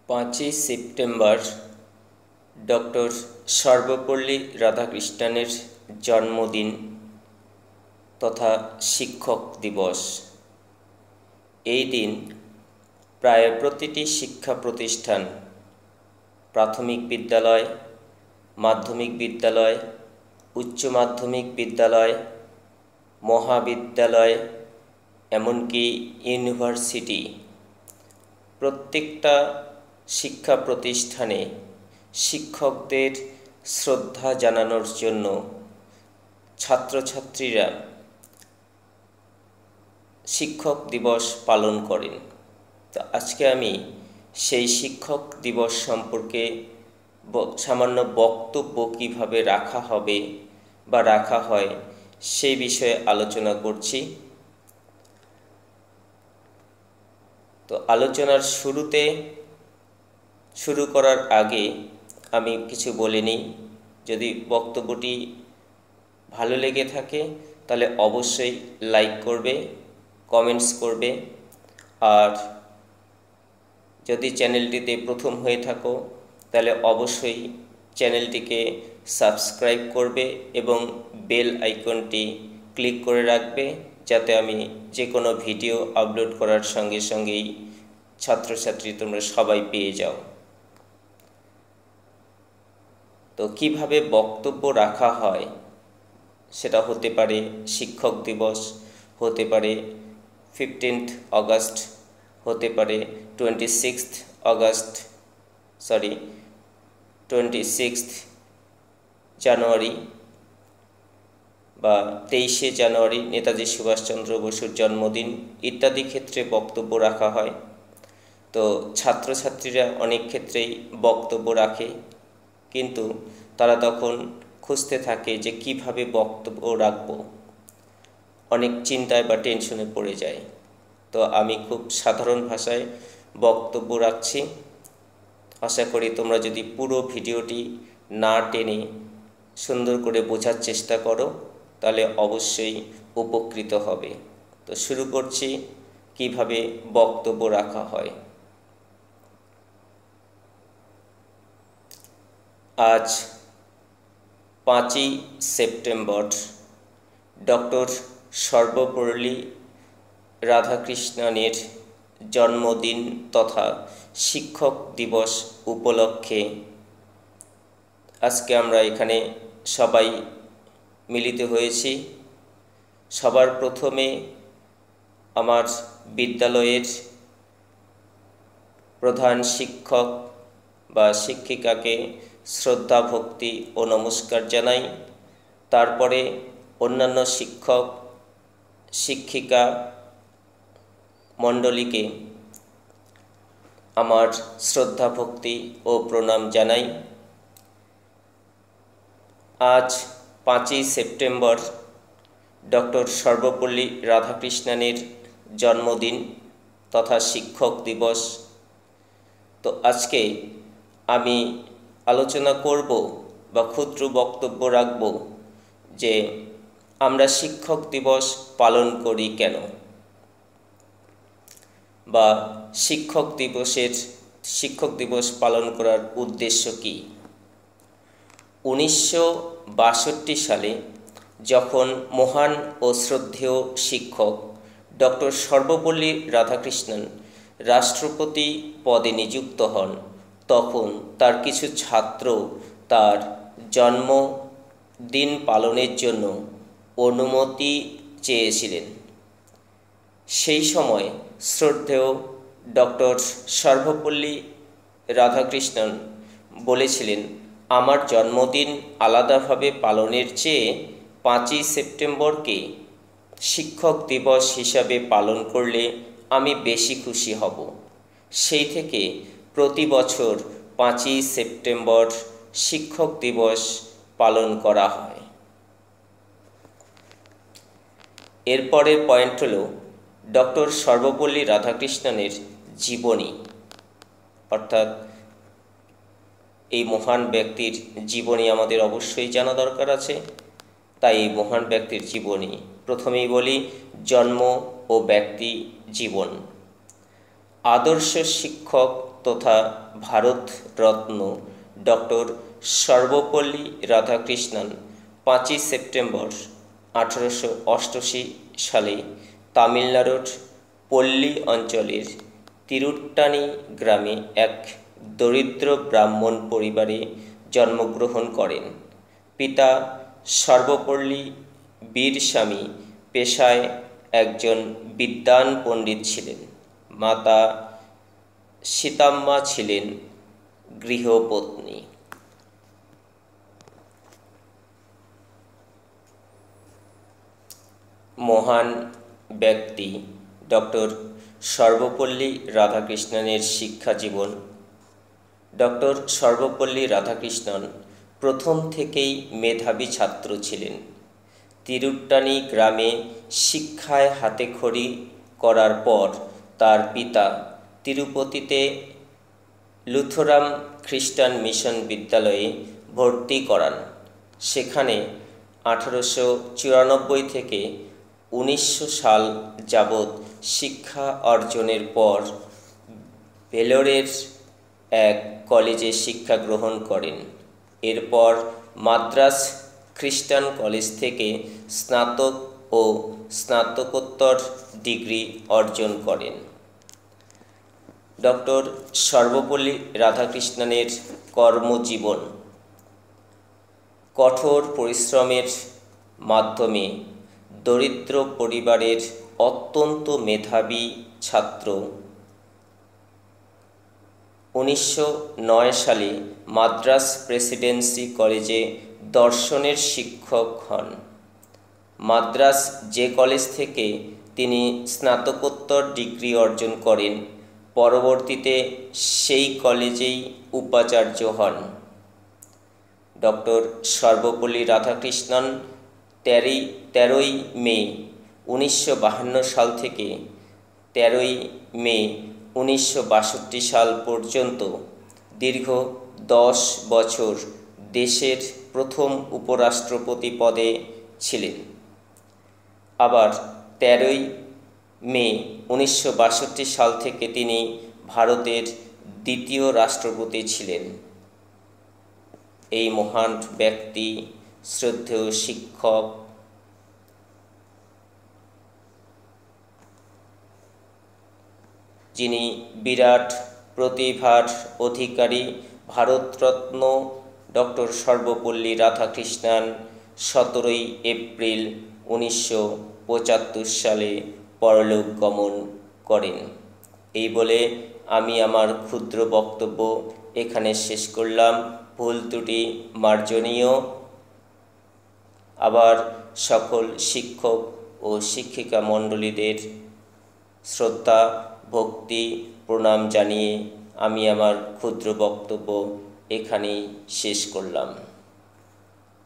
5ই September doctor Sarvepalli রাধাকৃষ্ণনের জন্মদিন তথা শিক্ষক দিবস। এই দিন প্রায় প্রতিটি শিক্ষা প্রতিষ্ঠান, প্রাথমিক বিদ্যালয়, মাধ্যমিক বিদ্যালয়, উচ্চ মাধ্যমিক বিদ্যালয়, মহাবিদ্যালয়, এমনকি ইউনিভার্সিটি, প্রত্যেকটা শিক্ষা প্রতিষ্ঠানে শিক্ষকদের শ্রদ্ধা জানানোর জন্য ছাত্রছাত্রীরা শিক্ষক দিবস পালন করেন। তো আজকে আমি সেই শিক্ষক দিবস সম্পর্কে সামান্য বক্তব্য কিভাবে রাখা হবে বা রাখা হয় সেই বিষয়ে আলোচনা করছি। তো আলোচনার শুরু করার আগে আমি কিছু বলে নিই। যদি বক্তব্যটি ভালো লেগে থাকে তাহলে অবশ্যই লাইক করবে, কমেন্টস করবে, আর যদি চ্যানেলটিতে প্রথম হয়ে থাকো তাহলে অবশ্যই চ্যানেলটিকে সাবস্ক্রাইব করবে এবং বেল আইকনটি ক্লিক করে রাখবে, যাতে আমি যে কোনো ভিডিও আপলোড করার সঙ্গে সঙ্গেই ছাত্রছাত্রী তোমরা সবাই পেয়ে যাও। তো কিভাবে বক্তব্য রাখা হয়, সেটা হতে পারে শিক্ষক দিবস, হতে পারে 15th অগাস্ট, হতে পারে 26th জানুয়ারি বা 23শে জানুয়ারি নেতাজি সুভাষচন্দ্র বসুর জন্মদিন ইত্যাদি ক্ষেত্রে বক্তব্য রাখা হয়। তো ছাত্রছাত্রীরা অনেক ক্ষেত্রেই বক্তব্য রাখে, কিন্তু তারা তখন খুঁজতে থাকে যে কিভাবে বক্তব্য রাখবো, অনেক চিন্তায় বা টেনশনে পড়ে যায়। তো আমি খুব সাধারণ ভাষায় বক্তব্য রাখছি। আশা করি তোমরা যদি পুরো ভিডিওটি না টেনে সুন্দর করে বোঝার চেষ্টা করো তাহলে অবশ্যই উপকৃত হবে। তো শুরু করছি কিভাবে বক্তব্য রাখা হয়। আজ 5ই সেপ্টেম্বর ডক্টর সর্বপল্লী রাধাকৃষ্ণনের জন্মদিন তথা শিক্ষক দিবস উপলক্ষে আজকে আমরা এখানে সবাই মিলিত হয়েছি। সবার প্রথমে আমার বিদ্যালয়ের প্রধান শিক্ষক বা শিক্ষিকাকে শ্রদ্ধা ভক্তি ও নমস্কার জানাই। তারপরে অন্যান্য শিক্ষক শিক্ষিকা মণ্ডলীকে আমার শ্রদ্ধা ভক্তি ও প্রণাম জানাই। আজ 5ই সেপ্টেম্বর ডক্টর সর্বপল্লী রাধাকৃষ্ণনের জন্মদিন তথা শিক্ষক দিবস। তো আজকে আমি আলোচনা করব বা ক্ষুদ্র বক্তব্য রাখব যে আমরা শিক্ষক দিবস পালন করি কেন, বা শিক্ষক দিবস পালন করার উদ্দেশ্য কী। 1962 সালে যখন মহান ও শ্রদ্ধেয় শিক্ষক ডক্টর সর্বপল্লী রাধাকৃষ্ণন রাষ্ট্রপতি পদে নিযুক্ত হন, তখন তার কিছু ছাত্র তার জন্মদিন পালনের জন্য অনুমতি চেয়েছিলেন। সেই সময় শ্রদ্ধেয় ডক্টর সর্বপল্লী রাধাকৃষ্ণন বলেছিলেন, আমার জন্মদিন আলাদাভাবে পালনের চেয়ে 5ই সেপ্টেম্বরকে শিক্ষক দিবস হিসাবে পালন করলে আমি বেশি খুশি হব। সেই থেকে প্রতি বছর 5ই সেপ্টেম্বর শিক্ষক দিবস পালন করা হয়। এরপরের পয়েন্ট হলো ডক্টর সর্বপল্লী রাধাকৃষ্ণনের জীবনী, অর্থাৎ এই মহান ব্যক্তির জীবনী আমাদের অবশ্যই জানা দরকার আছে। তাই এই মহান ব্যক্তির জীবনী প্রথমেই বলি, জন্ম ও ব্যক্তি জীবন। আদর্শ শিক্ষক তথা ভারতরত্ন ডক্টর সর্বপল্লী রাধাকৃষ্ণন 5ই সেপ্টেম্বর 1888 সালে তামিলনাড়ুর পল্লী অঞ্চলের তিরুট্টানি গ্রামে এক দরিদ্র ব্রাহ্মণ পরিবারে জন্মগ্রহণ করেন। পিতা সর্বপল্লী বীরস্বামী পেশায় একজন বিদ্বান পণ্ডিত ছিলেন। মাতা সীতাম্মা ছিলেন গৃহপত্নী। মহান ব্যক্তি ডক্টর সর্বপল্লী রাধাকৃষ্ণনের শিক্ষা জীবন। ডক্টর সর্বপল্লী রাধাকৃষ্ণন প্রথম থেকেই মেধাবী ছাত্র ছিলেন। তিরুট্টানি গ্রামে শিক্ষায় হাতেখড়ি করার পর তার পিতা তিরুপতিতে লুথরাম খ্রিস্টান মিশন বিদ্যালয়ে ভর্তি করান। সেখানে 1894 থেকে 1900 সাল যাবৎ শিক্ষা অর্জনের পর ভেলোরের এক কলেজে শিক্ষা গ্রহণ করেন। এরপর মাদ্রাস খ্রিস্টান কলেজ থেকে স্নাতক ও স্নাতকোত্তর ডিগ্রি অর্জন করেন। ডক্টর সর্বপল্লী রাধাকৃষ্ণনের কর্মজীবন। কঠোর পরিশ্রমের মাধ্যমে দরিদ্র পরিবারের অত্যন্ত মেধাবী ছাত্র 1909 সালে মাদ্রাস প্রেসিডেন্সি কলেজে দর্শনের শিক্ষক হন। মাদ্রাস যে কলেজ থেকে তিনি স্নাতকোত্তর ডিগ্রি অর্জন করেন, পরবর্তীতে সেই কলেজেই উপাচার্য হন। ডক্টর সর্বপল্লী রাধাকৃষ্ণন 13ই মে 1952 সাল থেকে 13ই মে 1962 সাল পর্যন্ত দীর্ঘ 10 বছর দেশের প্রথম উপরাষ্ট্রপতি পদে ছিলেন। আবার 13ই মে 1962 সাল থেকে তিনি ভারতের দ্বিতীয় রাষ্ট্রপতি ছিলেন। এই মহান ব্যক্তি, শ্রদ্ধেয় শিক্ষক, যিনি বিরাট প্রতিভার অধিকারী ভারতরত্ন ডক্টর সর্বপল্লী রাধাকৃষ্ণন 17ই এপ্রিল 1975 সালে পরলোক গমন করেন। এই বলে আমি আমার ক্ষুদ্র বক্তব্য এখানে শেষ করলাম। ভুল ত্রুটি মার্জনীয়। আবার সকল শিক্ষক ও শিক্ষিকা মণ্ডলীদের শ্রদ্ধা ভক্তি প্রণাম জানিয়ে আমি আমার ক্ষুদ্র বক্তব্য এখানেই শেষ করলাম।